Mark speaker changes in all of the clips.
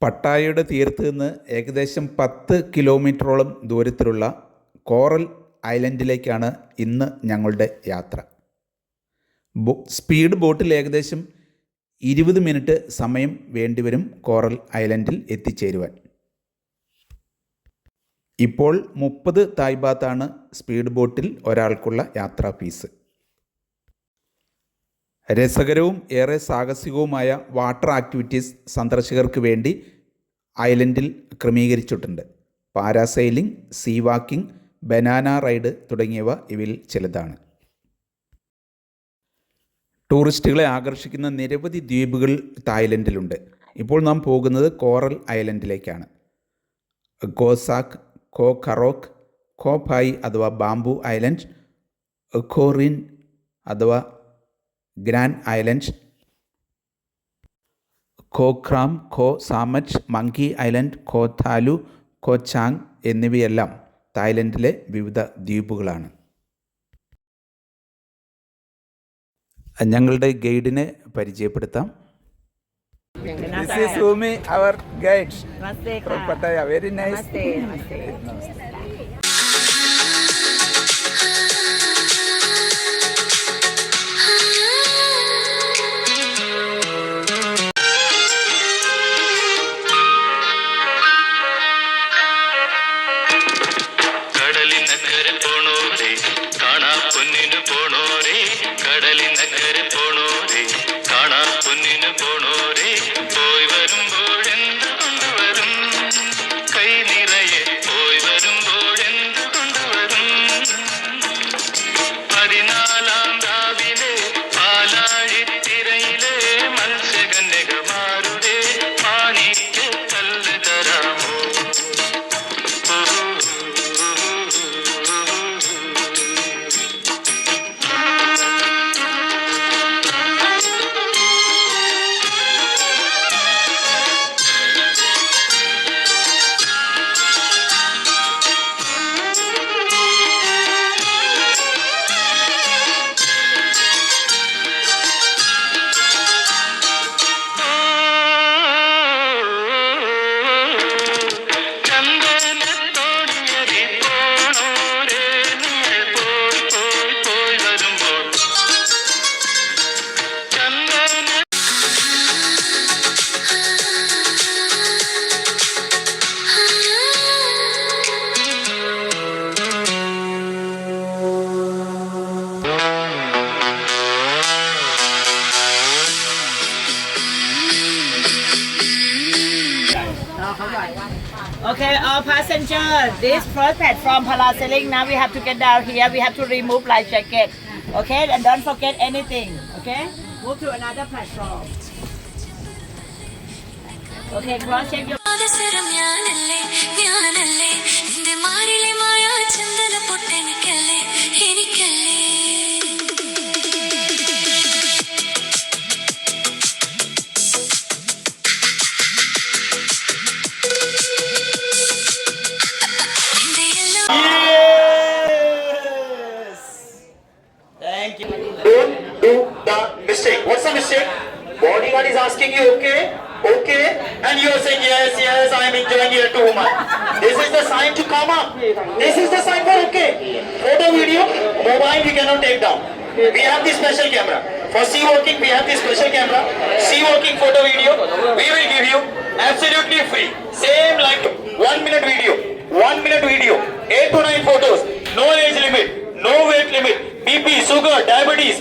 Speaker 1: പട്ടായയുടെ തീരത്ത് നിന്ന് ഏകദേശം 10 കിലോമീറ്ററോളം ദൂരത്തിലുള്ള കോറൽ ഐലൻഡിലേക്കാണ് ഇന്ന് ഞങ്ങളുടെ യാത്ര. സ്പീഡ് ബോട്ടിൽ ഏകദേശം 20 മിനിറ്റ് സമയം വേണ്ടിവരും കോറൽ ഐലൻഡിൽ എത്തിച്ചേരുവാൻ. ഇപ്പോൾ 30 തായ് ബാത്താണ് സ്പീഡ് ബോട്ടിൽ ഒരാൾക്കുള്ള യാത്രാ ഫീസ്. രസകരവും ഏറെ സാഹസികവുമായ വാട്ടർ ആക്ടിവിറ്റീസ് സന്ദർശകർക്ക് വേണ്ടി ഐലൻഡിൽ ക്രമീകരിച്ചിട്ടുണ്ട്. Parasailing, sea walking, banana ride തുടങ്ങിയവ ഇവയിൽ ചിലതാണ്. ടൂറിസ്റ്റുകളെ ആകർഷിക്കുന്ന നിരവധി ദ്വീപുകൾ തായ്ലൻഡിലുണ്ട്. ഇപ്പോൾ നാം പോകുന്നത് കോറൽ ഐലൻഡിലേക്കാണ്. Koh Sak, Koh Krok, Koh Phai അഥവാ ബാംബു ഐലൻഡ്, ഖോ റിൻ അഥവാ grand island, Koh Khram, Koh Samet, monkey island, Koh Talu, Koh Chang എന്നിവയെല്ലാം തായ്ലൻഡിലെ വിവിധ ദ്വീപുകളാണ്. ഞങ്ങളുടെ ഗൈഡിനെ പരിചയപ്പെടുത്താം. This is Sumi, our guide from Pattaya. Very nice.
Speaker 2: Okay, all passengers, this first platform parasailing, now we have to get down here, we have to remove life jacket, okay, and don't forget anything, okay, move to another platform, okay, cross check your
Speaker 3: mistake. What's the mistake? Bodyguard is asking you, okay, and you are saying yes, I am enjoying here too much. This is the sign to come up. This is the sign for okay. Photo, video, mobile we cannot take down. We have the special camera. For sea walking, we have the special camera. Sea walking photo, video, we will give you absolutely free. Same like 1 minute video, 8 to 9 photos, no age limit, no weight limit, BP, sugar, diabetes.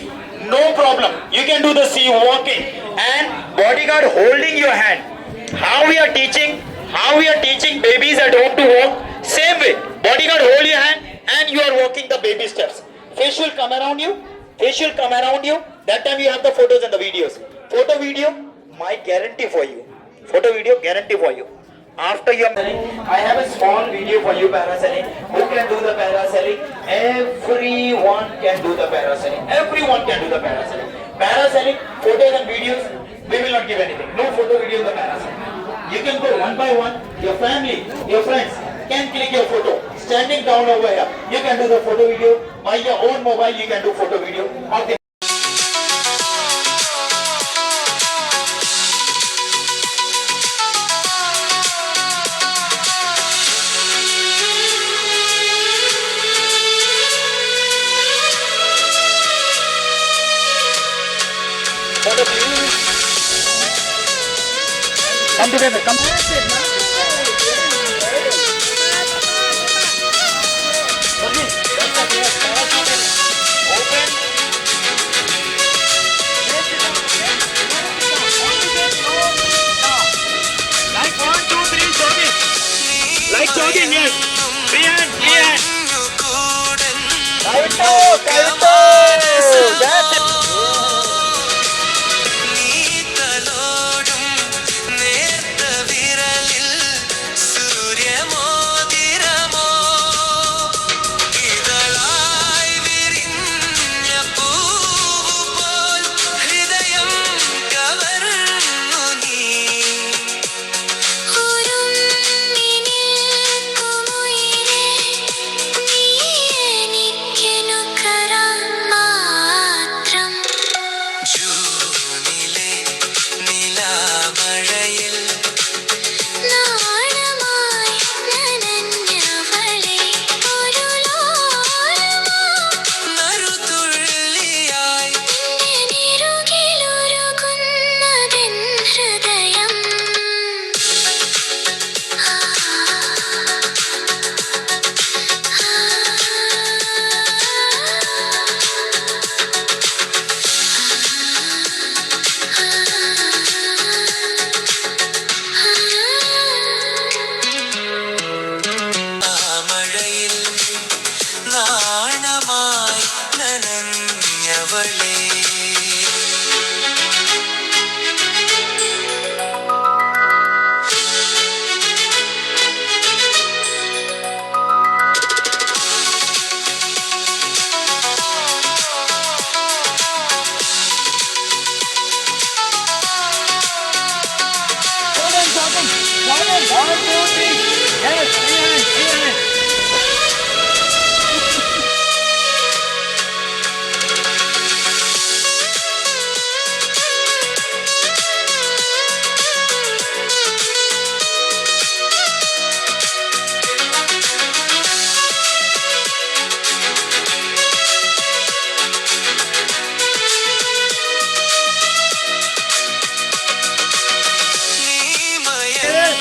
Speaker 3: No problem. You can do the sea walking and bodyguard holding your hand. How we are teaching babies at home to walk. Same way. Bodyguard hold your hand and you are walking the baby steps. Fish will come around you. That time you have the photos and the videos. Photo, video, my guarantee for you. After your I have a small video for you parasailing. Who can do the parasailing? Everyone can do the parasailing. Parasailing, photos and videos, we will not give anything. No photo, video, the parasailing. You can go one by one. Your family, your friends can click your photo. Standing down over here, you can do the photo, video. By your own mobile, you can do photo, video. Of the Come together. Come. Like jogging, yes. Free hand, free hand. Kaito, Kaito. That's it.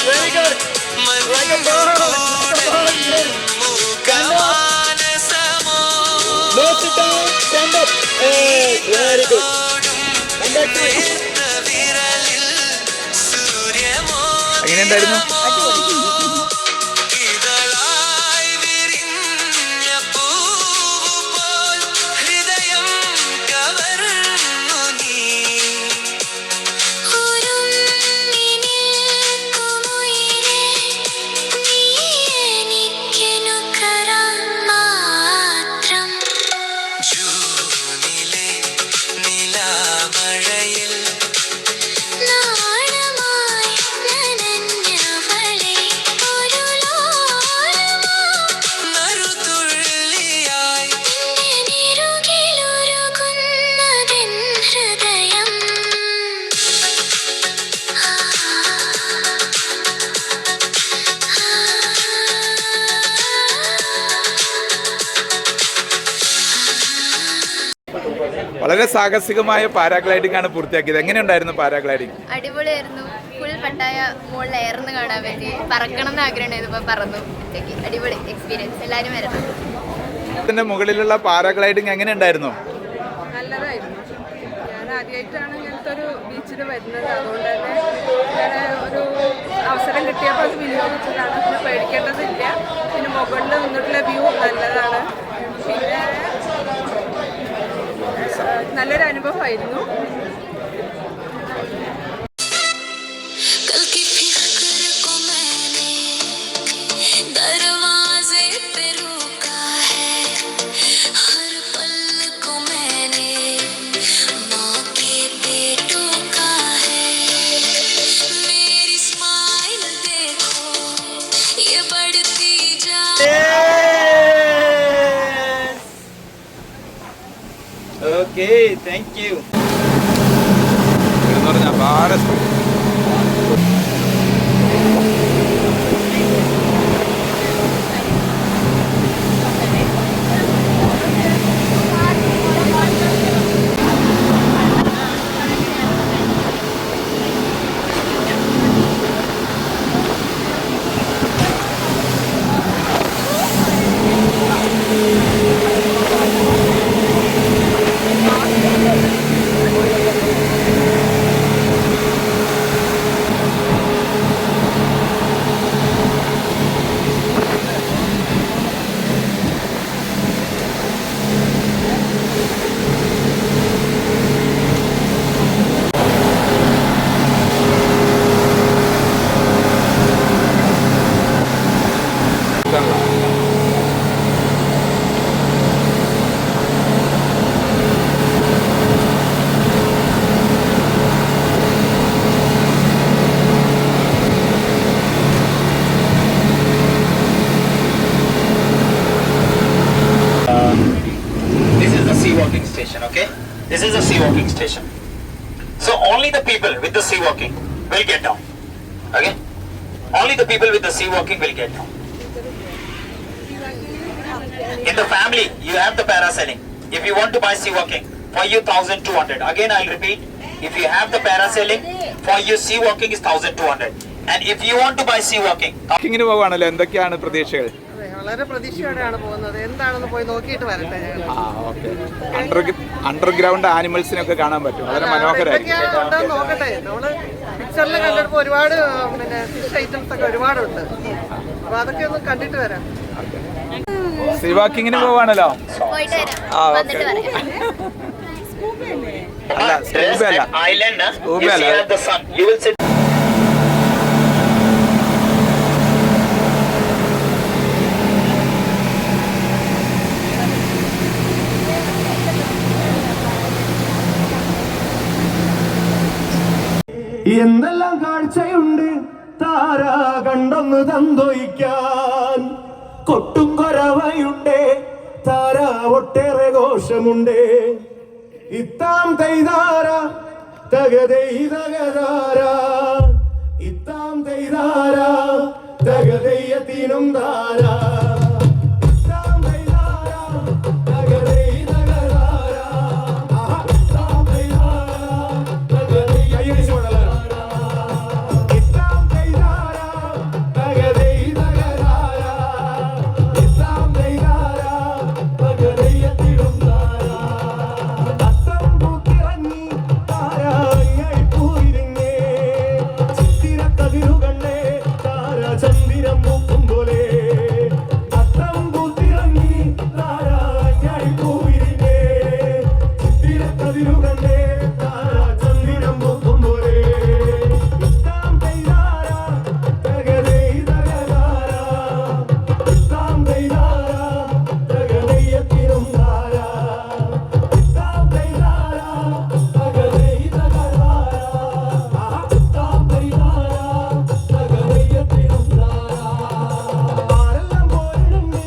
Speaker 3: Very good. Like a bird. No, sit down. Stand up. Hey, very good. Come back to it.
Speaker 1: എങ്ങനെയുണ്ടായിരുന്നു? വളരെ സാഹസികമായ paragliding ആണ് പൂർത്തിയാക്കിയത്. എങ്ങനെയുണ്ടായിരുന്നു paragliding?
Speaker 4: അടിപൊളിയായിരുന്നു. Full Pattaya മുകളിൽ എയർന്ന് കാണാൻ പറ്റി. പറക്കണം എന്ന് ആഗ്രഹം ഉണ്ടായിരുന്നു. ഇപ്പോൾ പറന്നു. അടിപൊളി എക്സ്പീരിയൻസ്. എല്ലാവരും വരണം.
Speaker 1: ഇതിന്റെ മുകളിലുള്ള പാരാഗ്ലൈഡിംഗ് എങ്ങനെയുണ്ടായിരുന്നു?
Speaker 5: നല്ലതായിരുന്നു. ഞാൻ ആദ്യമായിട്ടാണ് ഇങ്ങനത്തെ ഒരു ബീച്ചിൽ വരുന്നത്. അതുകൊണ്ട് തന്നെ ഇങ്ങനെ ഒരു അവസരം കിട്ടിയപ്പോൾ അത് വിനിയോഗിച്ചതാണ്. പിന്നെ പേടിക്കേണ്ടതില്ല. പിന്നെ മുകളിൽ നിന്നിട്ടുള്ള വ്യൂ നല്ലതാണ്. പിന്നെ നല്ലൊരു അനുഭവമായിരുന്നു.
Speaker 3: Okay, thank you.
Speaker 1: എന്ന് പറഞ്ഞാൽ Bharat
Speaker 3: station. So only the people with the sea walking will get down. Okay? Only the people with the sea walking will get down. In the family, you have the parasailing. If you want to buy sea walking, for you 1,200. Again, I'll repeat. If you have the parasailing, for you sea walking is 1,200. And if you want to buy sea walking,
Speaker 1: ട്രക്കിങ്ങിന് പോവാണല്ലോ, എന്തൊക്കെയാണ് പ്രതീക്ഷകൾ?
Speaker 5: വളരെ പ്രതീക്ഷയോടെയാണ് പോകുന്നത്. എന്താണെന്ന് പോയി നോക്കിയിട്ട് വരട്ടെ ഞങ്ങൾ.
Speaker 1: അണ്ടർഗ്രൗണ്ട് ആനിമൽസിനൊക്കെ കാണാൻ പറ്റും, വളരെ മനോഹരമായിരിക്കും.
Speaker 5: ഉണ്ടെന്ന് നോക്കട്ടെ. നമ്മള് പിക്ചറിൽ കണ്ടപ്പോൾ ഒരുപാട് ഫിഷ് ഐറ്റംസ് ഒക്കെ ഒരുപാടുണ്ട്. അപ്പൊ അതൊക്കെ ഒന്ന് കണ്ടിട്ട് വരാം.
Speaker 1: സീ വാക്കിങ്ങിന് പോവാണല്ലോ.
Speaker 4: പോയിട്ട് വരാം, വന്നിട്ട് പറയാം.
Speaker 1: അല്ല, സ്കൂബ അല്ല,
Speaker 3: island,
Speaker 1: Scuba
Speaker 3: you
Speaker 1: അല്ല.
Speaker 3: see at the sun, you will sit.
Speaker 6: എന്തെല്ലാം കാഴ്ചയുണ്ട് താരാ കണ്ടൊന്ന് തന്തൊയ്ക്കാൻ, കൊട്ടും കൊരവയുണ്ട് താരാ ഒട്ടേറെ ഘോഷമുണ്ട്. ഇത്താം തൈതാര തകതൈതകതാര, ഇത്താം തൈതാര തകതയ്യത്തിനും താര, ഇത്താം തൈതാര തകതൈതകതാര, ഇത്താം തൈതാര തകതയ്യത്തിനും താര. ചന്ദിരം പൂക്കും പോലെ അത്തം പൂത്തിറങ്ങി താരായി പൂവിരിഞ്ഞേ, ചിത്തിരക്കതിരു കണ്ടേ താരാ ചന്ദിരം പൂക്കും പോലെ. ഇത്താം തൈതാര തകതൈതകതാര, ഇത്താം തൈതാര തകതയ്യത്തിനും താര, ഇത്താം തൈതാര തകതൈതകതാര, ഇത്താം തൈതാര തകതയ്യത്തിനും താര. ആരെല്ലാം പോയിടുണ്ട്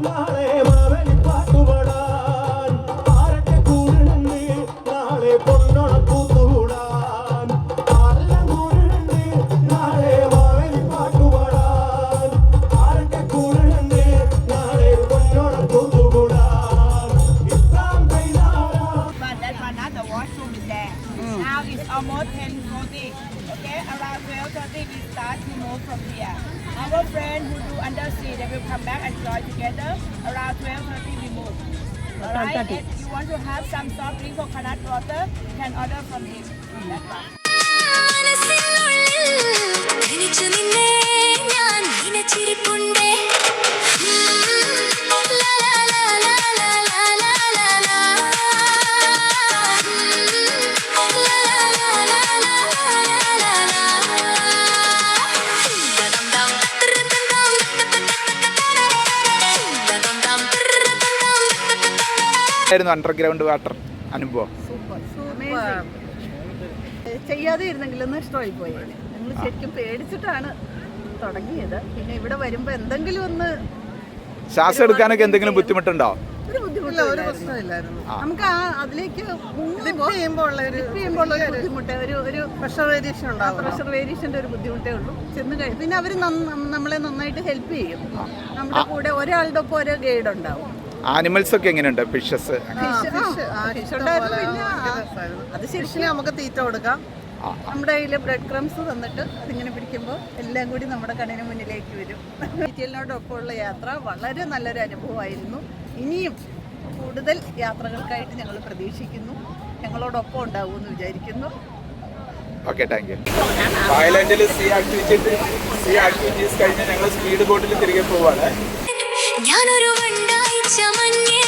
Speaker 6: നാളെ മാവേലിപ്പാട്ടുപാടാൻ, ആരൊക്കെ കൂടുന്നുണ്ട് നാളെ പൊന്നോണക്കൂത്തുകൂടാൻ. ആരെല്ലാം കൂടുന്നുണ്ട് നാളെ മാവേലിപ്പാട്ടുപാടാൻ, ആരൊക്കെ കൂടുന്നുണ്ട് നാളെ പൊന്നോണക്കൂത്തുകൂടാൻ. ഇത്താം തൈതാര.
Speaker 2: But that one, not the washroom is there. Now it's almost 10:40. Okay, around 12:30 we start to move from here. Our friend who do undersea, they will come back and join together. Around 12:30 we move. Alright, if you want to have some soft drink or coconut water, you can order from him. That one.
Speaker 7: മനസ്സിനുള്ളിൽ തനിച്ചു നിന്നേ ഞാൻ നിനച്ചിരിപ്പുണ്ടേ. ലാ ലാ ലാ ലാ ലാ ലാ ലാ ലാ ലാ. ലാ ലാ ലാ ലാ ലാ ലാ ലാ ലാ. ദം ദം തൃതം ദം ദം ദം
Speaker 1: ആയിരുന്നു അണ്ടർഗ്രൗണ്ട് വാട്ടർ അനുഭവം.
Speaker 5: ചെയ്യാതെ ഇരുന്നെങ്കിലൊന്നും ഇഷ്ടമായി പോയി. ഞങ്ങൾ ശരിക്കും പേടിച്ചിട്ടാണ് തുടങ്ങിയത്. പിന്നെ ഇവിടെ വരുമ്പോ എന്തെങ്കിലും ഒന്ന്
Speaker 1: ശ്വാസം എടുക്കാനൊക്കെ എന്തെങ്കിലും ബുദ്ധിമുട്ടുണ്ടോ?
Speaker 5: ഒരു ബുദ്ധിമുട്ടില്ല, ഒരു പ്രശ്നമില്ലായിരുന്നു. നമുക്ക് അതിലേക്ക് ചെയ്യുമ്പോൾ ഉള്ള ഒരു ബുദ്ധിമുട്ട്, ഒരു പ്രഷർ വേരിയേഷൻ ഉണ്ടാവും. പ്രഷർ വേരിയേഷന്റെ ഒരു ബുദ്ധിമുട്ടേ ഉള്ളൂ. ചെന്ന് കഴിയും. പിന്നെ അവർ നമ്മളെ നന്നായിട്ട് ഹെൽപ്പ് ചെയ്യും. നമ്മുടെ കൂടെ ഒരാളുടെ ഒപ്പം ഓരോ ഗൈഡ് ഉണ്ടാവും.
Speaker 1: ആനിമൽസ് ഒക്കെ എങ്ങനെയുണ്ട്? ഫിഷസ്
Speaker 5: അത് ശരിക്കും നമുക്ക് തീറ്റ കൊടുക്കാം. നമ്മുടെ കയ്യിൽ ബ്രെഡ് ക്രംസ് തന്നിട്ട് അതിങ്ങനെ പിടിക്കുമ്പോൾ എല്ലാം കൂടി നമ്മുടെ കണ്ണിന് മുന്നിലേക്ക് വരും. ഡീറ്റെയിലിനോടൊപ്പമുള്ള യാത്ര വളരെ നല്ലൊരു അനുഭവമായിരുന്നു. ഇനിയും കൂടുതൽ യാത്രകൾക്കായിട്ട് ഞങ്ങൾ പ്രതീക്ഷിക്കുന്നു. ഞങ്ങളോടൊപ്പം ഉണ്ടാവുമെന്ന് വിചാരിക്കുന്നു.
Speaker 1: Okay, thank you. തായ്ലൻഡിൽ സീ ആക്ടിവിറ്റീസ് കഴിഞ്ഞ് ഞങ്ങൾ സ്പീഡ് ബോട്ടിൽ തിരികെ പോവാണ്.
Speaker 7: ഞാനൊരു വണ്ടായി ചമഞ്ഞേ